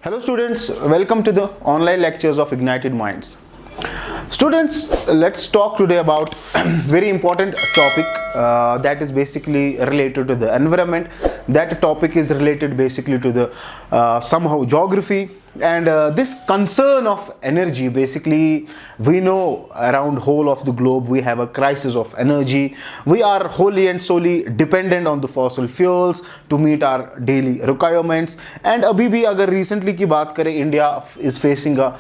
Hello students, welcome to the online lectures of Ignited Minds. Students, let's talk today about very important topic that is basically related to the environment. That topic is related basically to the somehow geography and this concern of energy. Basically, we know around whole of the globe we have a crisis of energy. We are wholly and solely dependent on the fossil fuels to meet our daily requirements. And abhi bhi agar recently ki baat kare, India is facing a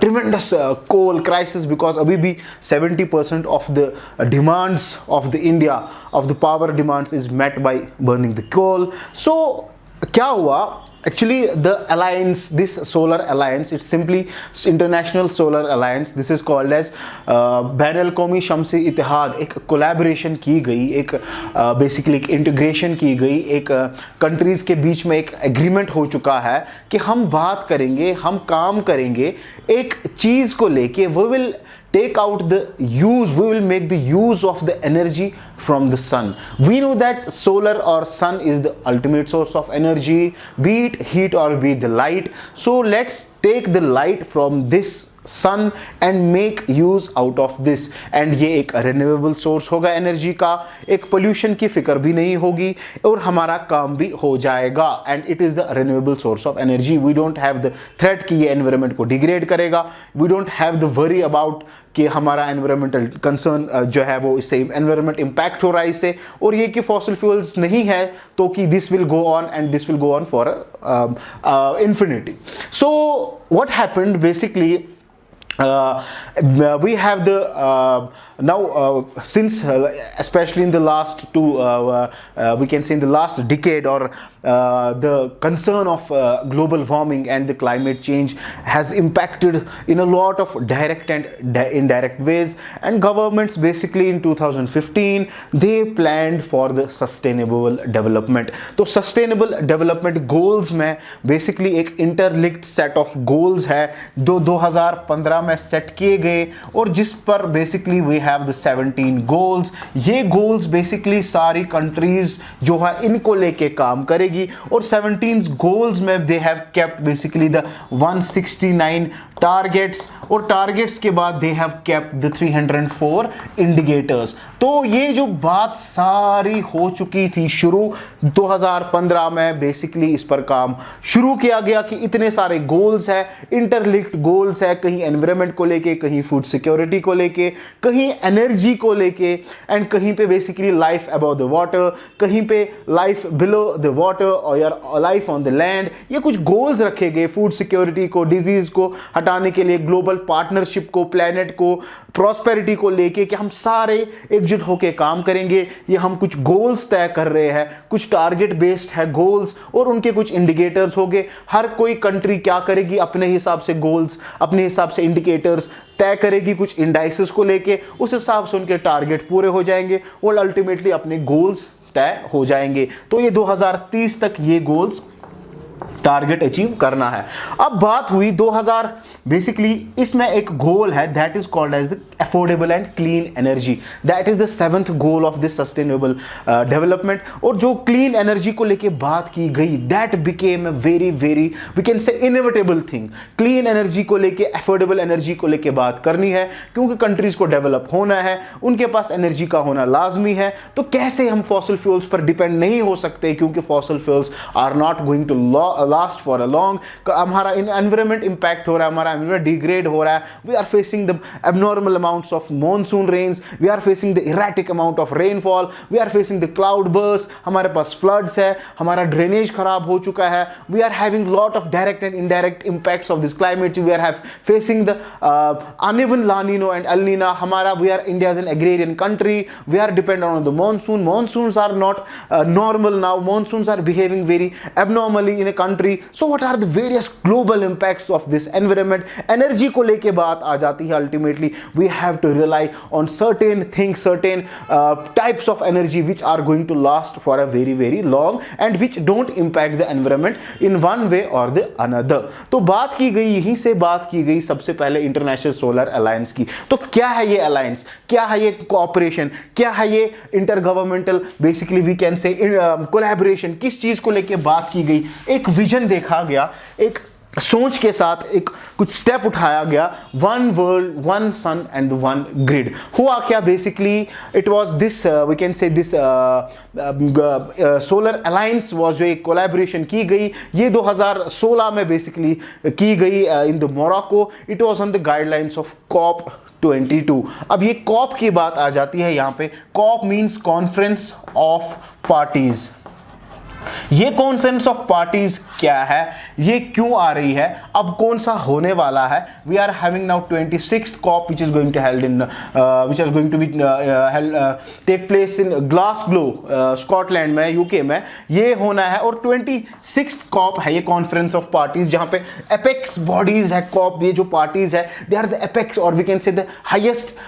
tremendous coal crisis because abhi bhi 70% of the demands of the India of the power demands is met by burning the coal. So kya hua? Actually, the alliance, this solar alliance, it's simply International Solar Alliance. This is called as बैनुल-अक़वामी Shamsi इत्तेहाद. एक collaboration की गई, एक basically एक integration की गई, एक countries के बीच में एक एग्रीमेंट हो चुका है कि हम बात करेंगे, हम काम करेंगे एक चीज़ को लेके. we will take out the use, we will make the use of the energy from the sun. We know that solar or sun is the ultimate source of energy, be it heat or be it the light. So let's take the light from this sun and make use out of this. And ये एक renewable source होगा energy का, एक pollution की फिक्र भी नहीं होगी और हमारा काम भी हो जाएगा. And it is the renewable source of energy. We don't have the threat कि ये environment को degrade करेगा. We don't have the worry about कि हमारा environmental concern जो है वो इससे environment impact हो रहा है इससे, और ये कि fossil fuels नहीं है तो कि this will go on and this will go on for infinity. So what happened basically, we have the now since especially in the last we can say in the last decade, or the concern of global warming and the climate change has impacted in a lot of direct and indirect ways. And governments basically in 2015 they planned for the sustainable development. तो sustainable development goals में basically एक interlinked set of goals है 2015 में set किए गए, और जिस पर basically we have the 17 goals. ये goals basically सारी countries जो है इनको लेके काम करेगी, और 17 goals में they have kept basically the 169 targets, और targets के बाद they have kept the 304 indicators. तो ये जो बात सारी हो चुकी थी शुरू 2015 में बेसिकली इस पर काम शुरू किया गया कि इतने सारे गोल्स है, इंटरलिंक्ड गोल्स है, कहीं एनवायरनमेंट को लेके, कहीं फूड सिक्योरिटी को लेके, कहीं एनर्जी को लेके, एंड कहीं पे basically life above the water, कहीं पे लाइफ बिलो द वाटर और लाइफ ऑन द लैंड. ये कुछ गोल्स रखे गए फूड सिक्योरिटी को, डिजीज को हटाने के लिए, ग्लोबल पार्टनरशिप को, प्लेनेट को, प्रॉस्पेरिटी को लेके कि हम सारे एकजुट होकर काम करेंगे. ये हम कुछ गोल्स तय कर रहे हैं, कुछ टारगेट बेस्ड है गोल्स, और उनके कुछ इंडिकेटर्स होंगे. हर कोई कंट्री क्या करेगी अपने हिसाब से गोल्स, अपने हिसाब से इंडिकेटर्स तय करेगी कुछ इंडाइसेस को लेके, उस हिसाब से उनके टारगेट पूरे हो जाएंगे और अल्टीमेटली अपने गोल्स तय हो जाएंगे. तो ये 2030 तक ये गोल्स टारगेट अचीव करना है. अब बात हुई 2000 बेसिकली इसमें एक गोल है that is called as the affordable and clean energy. That is the 7th goal of this sustainable development. और जो क्लीन एनर्जी को लेके बात की गई that became a very very we can say innovatable thing. Clean energy को लेके, affordable energy को लेके बात करनी है क्योंकि कंट्रीज को डेवलप होना है, उनके पास एनर्जी का होना लाजमी है. तो कैसे हम फॉसिल फ्यूल्स पर डिपेंड नहीं हो सकते क्योंकि fossil fuels are not going to last for a long. हमारा एनवायरनमेंट इंपैक्ट हो रहा है, हमारा एनवायरनमेंट डिग्रेड हो रहा है. We are facing the abnormal amounts of monsoon rains, we are facing the erratic amount of rainfall, we are facing the cloud burst, हमारे पास फ्लड्स है, हमारा ड्रेनेज खराब हो चुका है. We are having lot of direct and indirect impacts of this climate. We are facing the uneven La Nino and El Nina. हमारा we are India is an agrarian country, we are dependent on the monsoon. Monsoons are not normal now, monsoons are behaving very abnormally in a country. So what are the various global impacts of this environment? Energy को लेके बात आ जाती है. Ultimately we have to rely on certain things, certain types of energy which are going to last for a very very long and which don't impact the environment in one way और the another. तो बात की गई, यहीं से बात की गई सबसे पहले इंटरनेशनल सोलर अलायंस की. तो क्या है ये अलायंस, क्या है ये कोऑपरेशन, क्या है ये inter governmental basically we can say collaboration, किस चीज को लेके बात की गई. एक विजन देखा गया, एक सोच के साथ एक कुछ स्टेप उठाया गया, one world one sun and one grid. हुआ क्या basically, it was this we can say this solar alliance was, जो एक कोलैबोरेशन की गई, ये 2016 में बेसिकली की गई in the Morocco. It was on the guidelines of COP 22। अब ये कॉप की बात आ जाती है यहाँ पे। COP means conference of parties. ये कॉन्फ्रेंस ऑफ पार्टीज क्या है, ये क्यों आ रही है, अब कौन सा होने वाला है। We are having now 26th COP which is going to held in which is going to be take place in Glasgow Scotland में, यूके में ये होना है। और 26th कॉप है ये कॉन्फ्रेंस ऑफ पार्टीज, जहां पे एपेक्स बॉडीज है कॉप, ये जो पार्टीज है दे आर द एपेक्स, और we can say the highest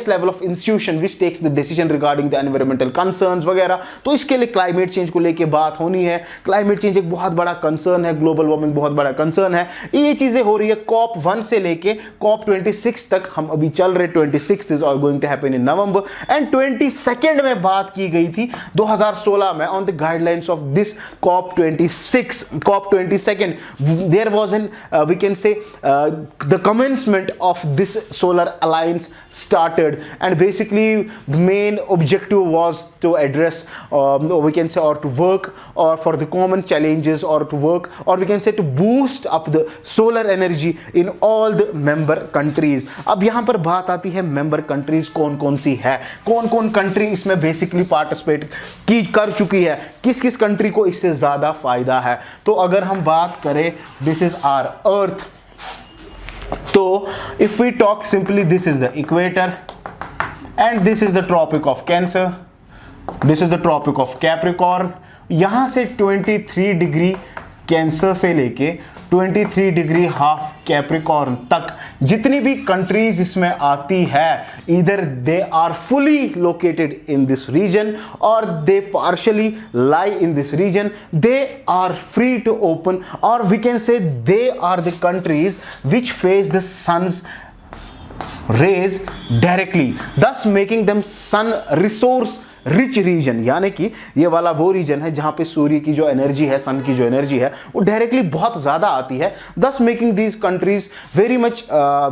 level of institution which takes the decision regarding the environmental concerns वगैरह। तो इसके लिए क्लाइमेट चेंज को लेके बात होनी है। क्लाइमेट चेंज एक बहुत बड़ा कंसर्न है, ग्लोबल वार्मिंग बहुत बड़ा कंसर्न है। ये चीजें हो रही है कॉप 1 से लेके कॉप 26 तक। हम अभी चल रहे 26 is going to happen in November, and 22nd में बात की गई थी 2016 में on the guidelines of this COP 26 COP 22nd। There was an we can say the commencement of this solar alliance started, and basically the main objective was to address we can say or to work or for the common challenges or to work or we can say to boost up the solar energy in all the member countries। अब यहां पर बात आती है member countries कौन कौन सी है, कौन कौन कंट्री इसमें बेसिकली पार्टिसिपेट की कर चुकी है, किस किस कंट्री को इससे ज्यादा फायदा है। तो अगर हम बात करें दिस इज आवर अर्थ, तो if we talk simply this is the equator and this is the tropic of Cancer, this is the tropic of Capricorn. यहां से 23 डिग्री कैंसर से लेके 23 डिग्री हाफ कैप्रिकॉर्न तक जितनी भी कंट्रीज इसमें आती है, इधर they are fully located in this region और they partially lie in this region. They are free to open और we can say they are the countries which face the sun's rays directly, thus making them sun resource rich region. यानी कि ये वाला वो reason है जहां पे सूर्य की जो एनर्जी है, सन की जो एनर्जी है वो डायरेक्टली बहुत ज्यादा आती है, thus making these countries very much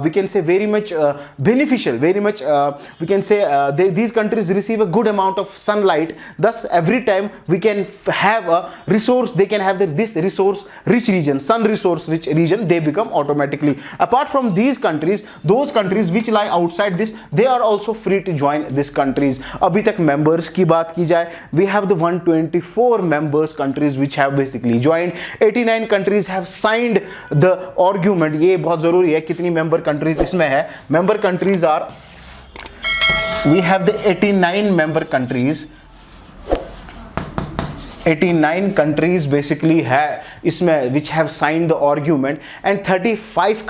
we can say very much beneficial, very much we can say these countries receive a good amount of sunlight, thus every time we can have a resource, they can have this resource rich region, sun resource rich region, they become automatically. Apart from these countries, those countries which lie outside this, they are also free to join this countries. अभी तक members की बात की जाए, we have the 124 members countries which have basically joined, 89 countries have signed the argument। ये बहुत जरूरी है कितनी मेंबर कंट्रीज इसमें है। Member countries are, we have the 89 member countries, 89 countries basically है इसमें which have signed the argument and 35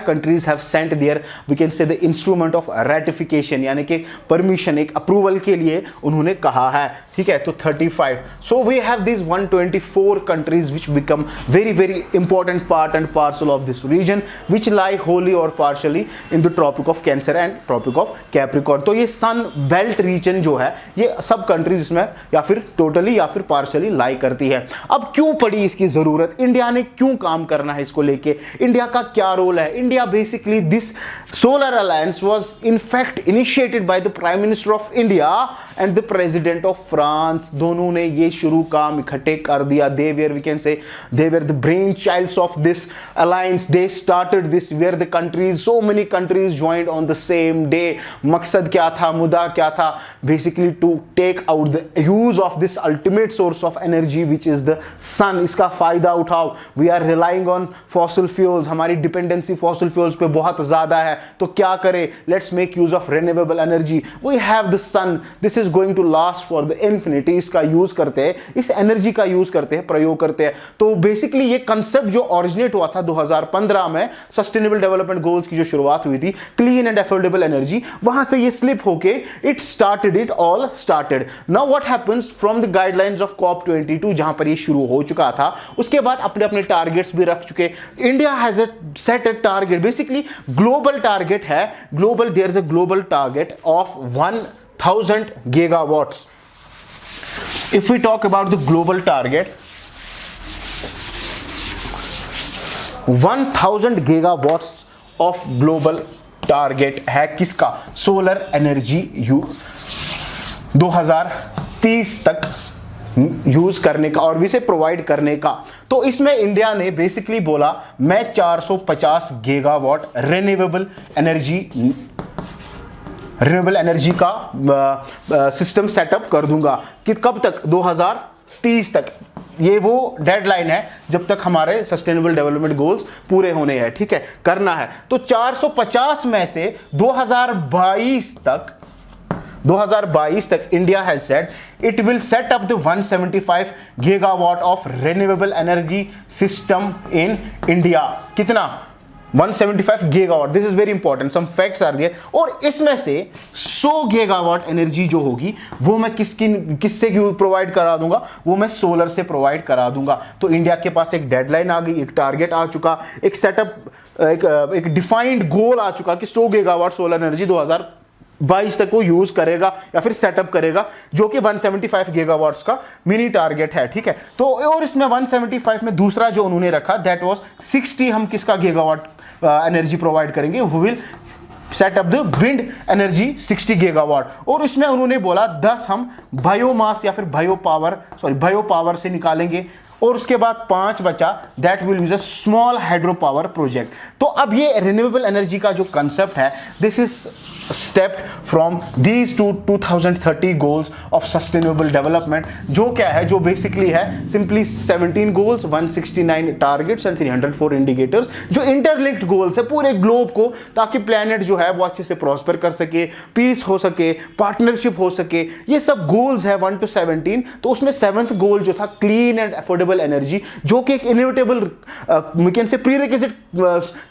countries have sent their we can say the instrument of ratification, यानी कि परमिशन, एक अप्रूवल के लिए उन्होंने कहा है, ठीक है। तो 35, so we have these 124 countries which become very very important part and parcel of this region which lie wholly or partially in the tropic of Cancer and tropic of Capricorn। तो ये सन बेल्ट रीजन जो है ये सब countries इसमें या फिर totally या फिर पार्शियली लाई करती है। अब क्यों पड़ी इसकी जरूरत, इंडिया ने क्यों काम करना है इसको लेके, इंडिया का क्या रोल है। India basically this solar alliance was in fact initiated by the prime minister of India and the president of France. दोनों ने ये शुरू काम इकट्ठे कर दिया। दे where we can say they were the brain childs of this alliance, they started this were the countries, so many countries joined on the same day. मकसद क्या था, मुद्दा क्या था, basically to take out the use of this ultimate source of energy which is the sun. इसका फायदा उठाओ। We are relying on fossil fuels, हमारी डिपेंडेंसी फॉसिल फ्यूल्स पे बहुत ज्यादा है, तो क्या करें, let's make use of renewable energy. We have the sun, this is going to last for the infinity. इसका यूज करते हैं, इस एनर्जी का यूज करते हैं, प्रयोग करते हैं। तो बेसिकली ये कंसेप्ट जो ओरिजिनेट हुआ था 2015 में, सस्टेनेबल डेवलपमेंट गोल्स की जो शुरुआत हुई थी, क्लीन एंड अफोर्डेबल एनर्जी, वहां से ये स्लिप होके it all started. Now what happens from the guidelines of COP 22 जहां पर ये शुरू हो चुका था, उसके बाद अपने अपने टारगेट्स भी रख चुके। India has a set a target, basically global target है, global there is a global target of 1000 gigawatts। If we talk about the global target, 1000 gigawatts of global target है किसका, सोलर एनर्जी 2030 तक use करने का और इसे provide करने का। तो इसमें इंडिया ने बेसिकली बोला मैं 450 गीगावाट रिन्यूएबल एनर्जी का सिस्टम सेटअप कर दूंगा कि कब तक, 2030 तक। ये वो डेडलाइन है जब तक हमारे सस्टेनेबल डेवलपमेंट गोल्स पूरे होने हैं, ठीक है, करना है। तो 450 में से 2022 तक India has said it will set up the 175 gigawatt of renewable energy system in India. कितना, 175 gigawatt. This is very important, some facts are there. और इसमें से 100 गीगावाट एनर्जी जो होगी वो मैं किससे प्रोवाइड करा दूंगा, वो मैं सोलर से प्रोवाइड करा दूंगा। तो इंडिया के पास एक डेडलाइन आ गई, एक टारगेट आ चुका, एक सेटअप, एक डिफाइंड गोल आ चुका कि 100 गीगावाट सोलर एनर्जी 2022 तक वो यूज करेगा या फिर सेटअप करेगा, जो कि 175 गीगावाट्स का मिनी टारगेट है, ठीक है। तो और इसमें 175 में दूसरा जो उन्होंने रखा दैट वाज 60 हम किसका गीगावाट एनर्जी प्रोवाइड करेंगे, वो will set up the wind energy 60 gigawatt. और इसमें उन्होंने बोला 10 हम बायोमास या फिर बायो पावर से निकालेंगे और उसके बाद 5 बचा that will use a small hydro power project. तो अब ये रिन्यूएबल एनर्जी का जो कंसेप्ट है, this is step from these two 2030 goals of sustainable development, जो क्या है, जो बेसिकली है simply 17 goals, 169 targets and 304 indicators, जो इंटरलिंक्ड गोल्स है पूरे ग्लोब को, ताकि प्लेनेट जो है वो अच्छे से प्रॉस्पर कर सके, पीस हो सके, पार्टनरशिप हो सके। ये सब गोल्स है 1 to 17। तो उसमें 7th गोल जो था क्लीन एंड अफोर्डेबल एनर्जी, जो कि एक inevitable we can say prerequisite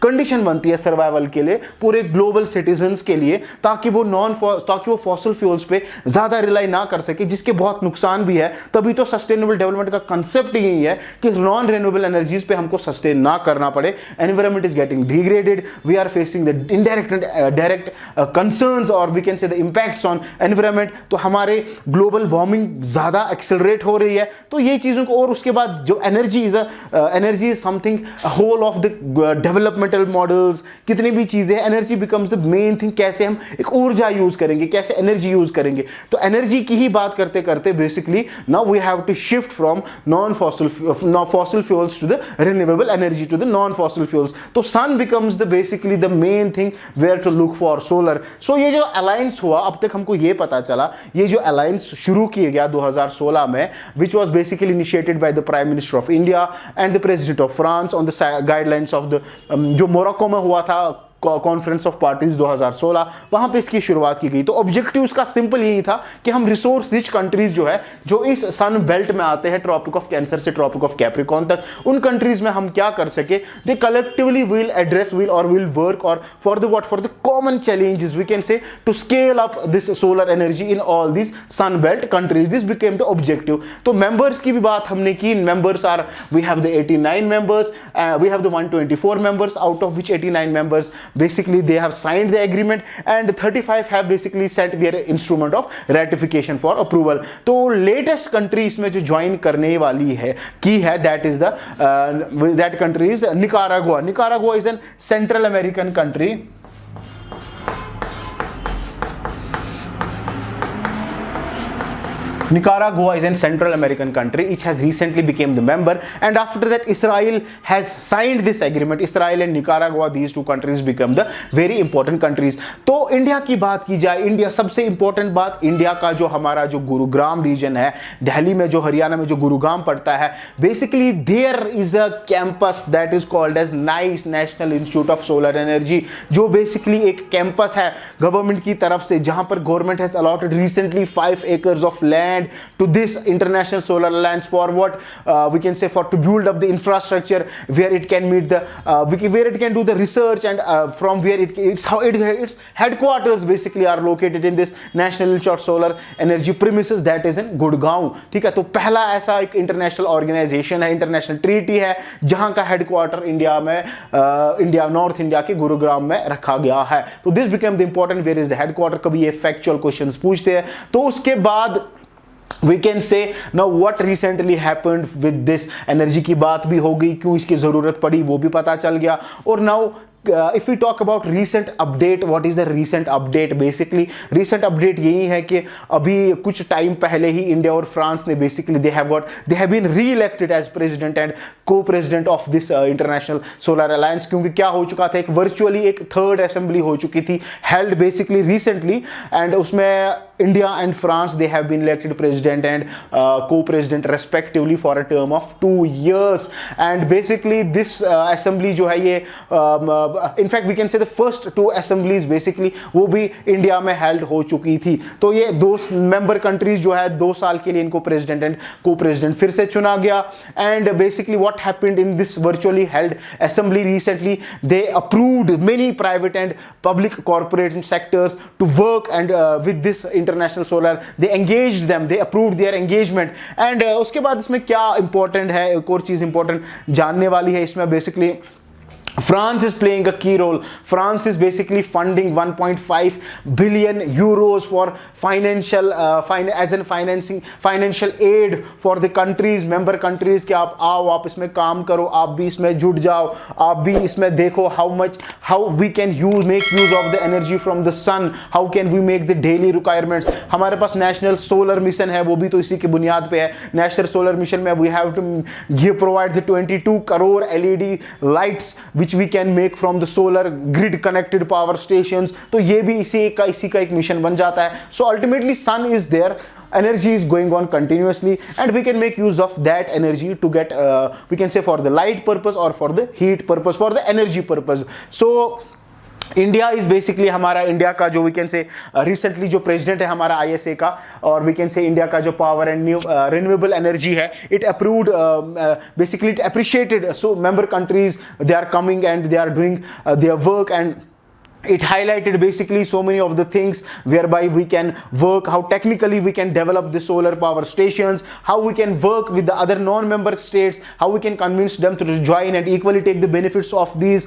condition बनती है सर्वाइवल के लिए पूरे ग्लोबल सिटीजन्स के लिए, ताकि वो फॉसिल फ्यूल्स पे ज्यादा रिलाई ना कर सके, जिसके बहुत नुकसान भी है। तभी तो सस्टेनेबल डेवलपमेंट का कंसेप्ट यही है कि नॉन रिन्यूएबल एनर्जीज पे हमको सस्टेन ना करना पड़े। Environment is getting degraded, we are facing the indirect and direct concerns और we can say the impacts on environment. तो हमारे ग्लोबल वार्मिंग ज्यादा एक्सेलरेट हो रही है। तो ये चीजों को, और उसके बाद जो energy is something whole of the developmental models, कितनी भी चीजें, energy becomes the main thing. कैसे हम एक ऊर्जा यूज करेंगे, कैसे एनर्जी यूज करेंगे। तो एनर्जी की ही बात करते करते basically now we have to shift from fossil fuels to the renewable energy to the non fossil fuels. तो sun becomes the basically the main thing where to look for solar. So ये जो alliance हुआ, अब तक हमको ये पता चला, ये जो अलायंस शुरू किया गया 2016 में, which was basically initiated by the prime minister of India and the president of France on the guidelines of the जो मोरक्को में हुआ था कॉन्फ्रेंस ऑफ पार्टीज 2016, वहां पे इसकी शुरुआत की गई। तो ऑब्जेक्टिव उसका सिंपल यही था कि हम रिसोर्स रिच कंट्रीज जो है, जो इस सन बेल्ट में आते हैं, ट्रॉपिक ऑफ कैंसर से ट्रॉपिक ऑफ कैप्रिकॉर्न तक, उन कंट्रीज में हम क्या कर सके, दे कलेक्टिवली विल एड्रेस और विल वर्क और for the common challenges we can say to scale up this solar energy in all this sun belt countries. This became the objective. तो मेंबर्स की भी बात हमने की। Members are, we have the 89 members, we have the 124 members, out of which 89 members basically they have signed the agreement and 35 have basically sent their instrument of ratification for approval. तो latest country इसमें जो join करने वाली है की है, that country is Nicaragua. Nicaragua is a Central American country. Nicaragua is a Central American country. It has recently become the member, and after that Israel has signed this agreement. Israel and Nicaragua, these two countries become the very important countries. तो India की बात की जाए, India सबसे important बात, India का जो हमारा जो गुरुग्राम रीजन है, दिल्ली में जो, हरियाणा में जो गुरुग्राम पड़ता है, basically there is a campus that is called as NISE national institute of solar energy, जो बेसिकली एक कैंपस है गवर्नमेंट की तरफ से, जहां पर government has allotted recently 5 acres of land to this international solar alliance for what we can say for to build up the infrastructure where it can meet the where it can do the research and from where its headquarters basically are located in this national institute of solar energy premises that is in Gurgaon. ठीक है, तो पहला ऐसा एक international organization है, international treaty है, जहां का हेडक्वार्टर इंडिया में, नॉर्थ इंडिया के गुरुग्राम में रखा गया है। तो this become the important, where is the headquarter. कभी ये फैक्चुअल क्वेश्चंस पूछते हैं। तो उसके बाद we can say now what recently happened with this, energy की बात भी हो गई, क्यों इसकी ज़रूरत पड़ी वो भी पता चल गया। और now if we talk about recent update, what is the recent update? Basically recent update यही है कि अभी कुछ टाइम पहले ही इंडिया और फ्रांस ने basically they have been re-elected as president and co-president of this international solar alliance, क्योंकि क्या हो चुका था, एक वर्चुअली एक थर्ड असेंबली हो चुकी थी held basically recently, and उसमें India and France they have been elected president and co-president respectively for a term of 2 years, and basically this assembly जो है ये in fact we can say the first 2 assemblies basically वो भी India में held हो चुकी थी। तो ये 2 member countries जो है 2 साल के लिए इनको president and co-president फिर से चुना गया, and basically what happened in this virtually held assembly recently, they approved many private and public corporate sectors to work and with this international solar, they engaged them, they approved their engagement, and उसके बाद इसमें क्या important है, एक और चीज़ important जानने वाली है इसमें, basically France is playing a key role. France is basically funding 1.5 billion euros for financial aid for the countries, member countries, कि आप आओ, आप इसमें काम करो, आप भी इसमें जुट जाओ, आप भी इसमें देखो how we can make use of the energy from the sun, how can we make the daily requirements। हमारे पास नेशनल सोलर मिशन है, वो भी तो इसी की बुनियाद पे है। नेशनल सोलर मिशन में we have to provide the 22 crore LED lights which we can make from the solar grid connected power stations। तो ये भी इसी का एक मिशन बन जाता है। So ultimately sun is there, energy is going on continuously, and we can make use of that energy to get we can say for the light purpose or for the heat purpose, for the energy purpose। So India is basically, हमारा India का जो we can से recently जो president है हमारा ISA का, और we can से इंडिया का जो पावर एंड रिन्यूएबल एनर्जी है, it approved basically, it appreciated, so member countries they are coming and they are doing their work, and it highlighted basically so many of the things whereby we can work, how technically we can develop the solar power stations, how we can work with the other non-member states, how we can convince them to join and equally take the benefits of these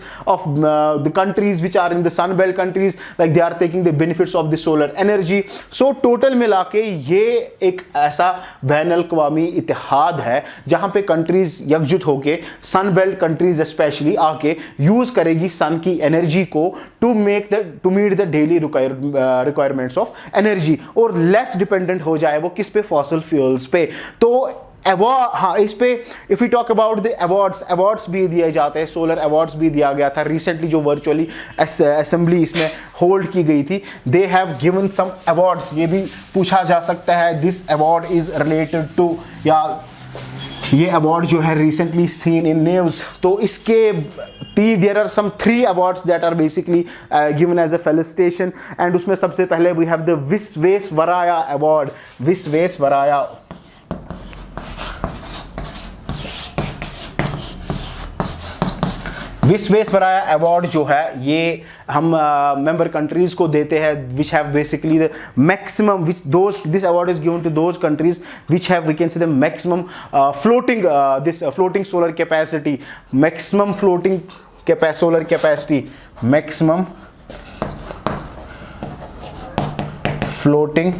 the countries which are in the sun belt countries, like they are taking the benefits of the solar energy। So total मिला के ये एक ऐसा बैनुल अक़वामी इत्तेहाद है जहाँ पे countries एकजुट होके, सन बेल्ट कंट्रीज स्पेशली आके यूज करेगी सन की एनर्जी को to meet the daily requirements of energy, और less dependent हो जाए वो किस पे, fossil fuels पे। तो हाँ, इस पे if you talk about the awards भी दिए जाते हैं, सोलर अवार्ड्स भी दिया गया था रिसेंटली जो वर्चुअली असेंबली इसमें होल्ड की गई थी, they have given some awards. ये भी पूछा जा सकता है this award is related to, या ये अवार्ड जो है रिसेंटली सीन इन न्यूज़। तो इसके there are some 3 awards that are basically given as a felicitation, and उसमें सबसे पहले we have the Visvesvaraya award. Visvesvaraya award जो है ये हम मेंबर कंट्रीज को देते हैं which have basically the maximum, this award is given to those countries which have we can say the maximum floating solar capacity, maximum floating solar capacity, maximum floating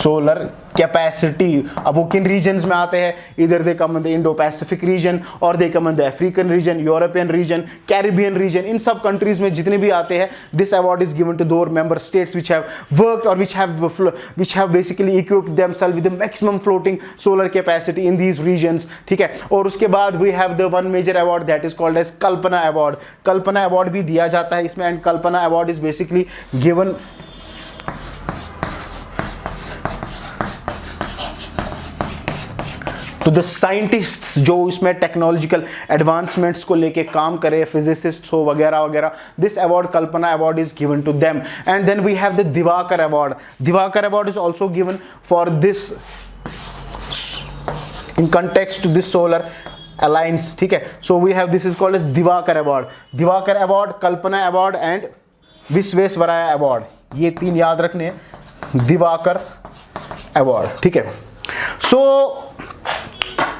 solar capacity. अब वो किन regions में आते हैं, इधर they come in the Indo Pacific region, और they come in the African region, European region, Caribbean region, इन सब कंट्रीज में जितने भी आते हैं, this award is given to those member states which have worked और which have basically equipped themselves with the maximum floating solar capacity in these regions, ठीक है। और उसके बाद we have the one major award that is called as Kalpana award. Kalpana award भी दिया जाता है इसमें, and Kalpana award is basically given तो द साइंटिस्ट्स जो इसमें टेक्नोलॉजिकल एडवांसमेंट्स को लेके काम करे, फिजिसिस्ट हो वगैरह वगैरह, this award Kalpana award is given to them. And then we have the Diwakar award. Diwakar award is also given for this in context to this solar alliance, ठीक है। So we have this is called as Diwakar award. Diwakar award, Kalpana award and Visvesvaraya award, ये 3 याद रखने हैं, Diwakar award, ठीक है। So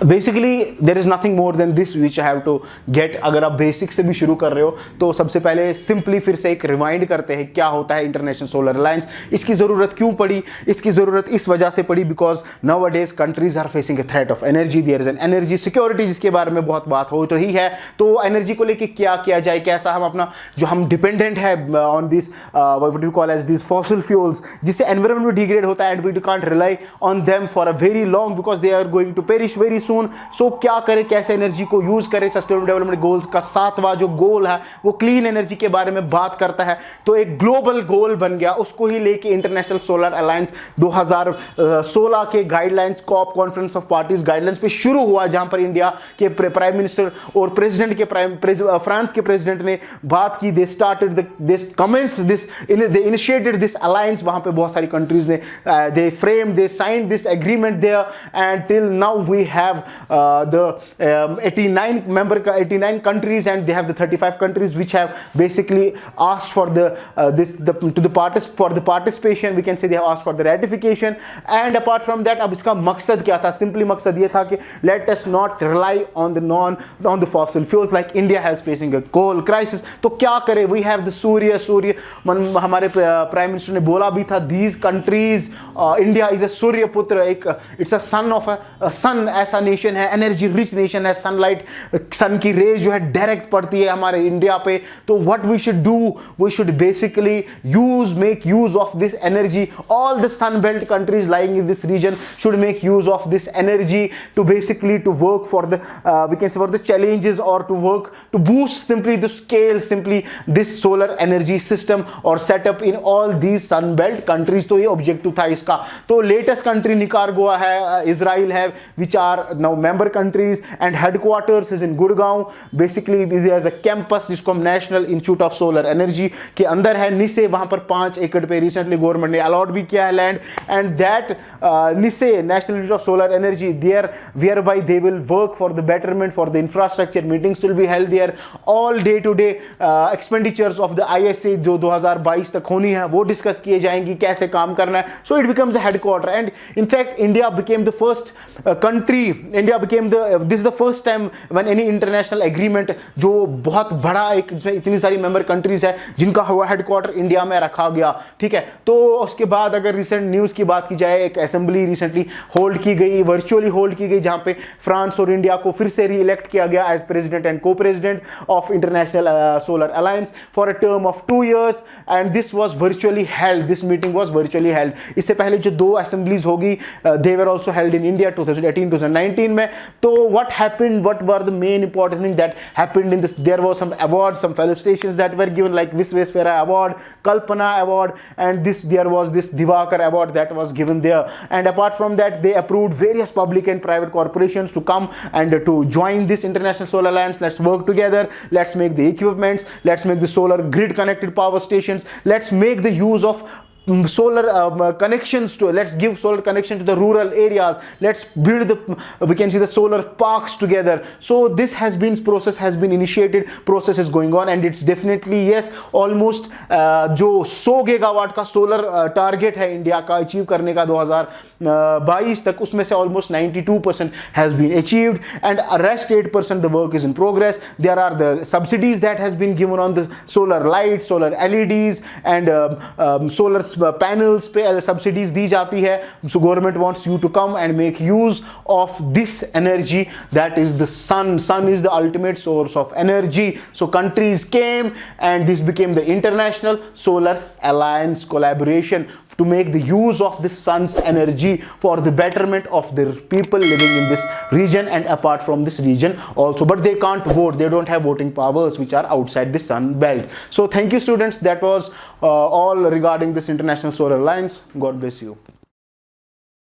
basically there is nothing more than this which I have to get. अगर आप बेसिक से भी शुरू कर रहे हो तो सबसे पहले सिंपली फिर से एक रिवाइंड करते हैं क्या होता है इंटरनेशनल सोलर अलायंस, इसकी ज़रूरत क्यों पड़ी। इसकी ज़रूरत इस वजह से पड़ी because nowadays countries are facing a threat of energy, there is an energy security जिसके बारे में बहुत बात हो रही है। तो एनर्जी को लेके क्या किया जाए, कैसा हम अपना जो हम डिपेंडेंट है on this what you call as this fossil fuels, जिससे एनवायरमेंट भी डिग्रेड होता है and we do can't rely on them for a very long because they are going to perish very soon. So क्या करें, कैसे energy को use करें। Sustainable development goals का 7वां जो गोल है वो क्लीन एनर्जी के बारे में बात करता है। तो एक ग्लोबल गोल बन गया, उसको ही लेके इंटरनेशनल सोलर अलायंस 2016 के guidelines COP conference of parties guidelines पे शुरू हुआ, जहां पर इंडिया के प्राइम मिनिस्टर और प्रेसिडेंट के फ्रांस के प्रेसिडेंट ने बात की। They started this commence this they initiated this alliance. वहां पे बहुत सारी कंट्रीज ने they frame they signed this agreement there and till now we have the 89 countries and they have the 35 countries which have basically asked for the participation. We can say they have asked for the ratification. And apart from that, अब इसका मकसद क्या था? Simply मकसद ये था कि let us not rely on the fossil fuels like India has facing a coal crisis. तो क्या करें? We have the सूर्य हमारे प्राइम मिनिस्टर ने बोला भी था these countries, India is a सूर्य पुत्र, एक it's a son of a sun ऐसा नेशन है, एनर्जी रिच नेशन है, सनलाइट सन की रेज जो है डायरेक्ट पड़ती है हमारे इंडिया पे। तो what we should do, we should basically make use of this energy. All the sun belt countries lying in this region should make use of this energy to basically to work for the we can say for the challenges और to work to boost simply the scale simply this solar energy system और setup in all these sun belt countries. तो ये objective था इसका। तो latest country Nicaragua है, Israel है, which are now member countries and headquarters is in Gurgaon. Basically there is a campus जिसको हम National Institute of Solar Energy के अंदर है, निसे। वहां पर 5 एकड़ पे रिसेंटली गवर्नमेंट ने अलॉट भी किया है land and that NISE National Institute of Solar Energy there whereby they will work for the betterment for the infrastructure. Meetings will be held there. All day to day expenditures of the ISA जो 2022 तक होनी है वो discuss किए जाएंगी, कैसे काम करना है। So it becomes the headquarter and in fact India became the first country, this is the first time when any international agreement जो बहुत बड़ा एक इसमें इतनी सारी मेंबर कंट्रीज है जिनका हुआ हेडक्वार्टर इंडिया में रखा गया, ठीक है। तो उसके बाद अगर रिसेंट न्यूज़ की बात की जाए, एक असेंबली रिसेंटली होल्ड की गई, वर्चुअली होल्ड की गई, जहां पे फ्रांस और इंडिया को फिर से री इलेक्ट किया गया as president and co president of International Solar Alliance for a term of 2 years and this was virtually held, this meeting was virtually held. इससे पहले जो 2 असेंबलीज होगी they were also held in India 2018-2019 में। तो what happened, what were the main important thing that happened in this? There was some awards, some felicitations that were given like Visvesvara award, Kalpana award, and there was this Divakar award that was given there. And apart from that, they approved various public and private corporations to come and to join this international solar alliance. Let's work together, let's make the equipments, let's make the solar grid connected power stations, let's make the use of solar connections to, let's give solar connection to the rural areas, let's build we can see the solar parks together. So this process has been initiated, process is going on and it's definitely yes almost जो 100 gigawatt का solar target है India का achieve करने का 2022 तक, उसमें से almost 92% has been achieved and rest 8% the work is in progress. There are the subsidies that has been given on the solar lights, solar LEDs and solar panels पे subsidies दी जाती है. So government wants you to come and make use of this energy, that is the sun. Sun is the ultimate source of energy. So countries came and this became the International Solar Alliance collaboration to make the use of the sun's energy for the betterment of the people living in this region and apart from this region also. But they can't vote, they don't have voting powers which are outside the sun belt. So thank you students, that was all regarding this International Solar Alliance. God bless you.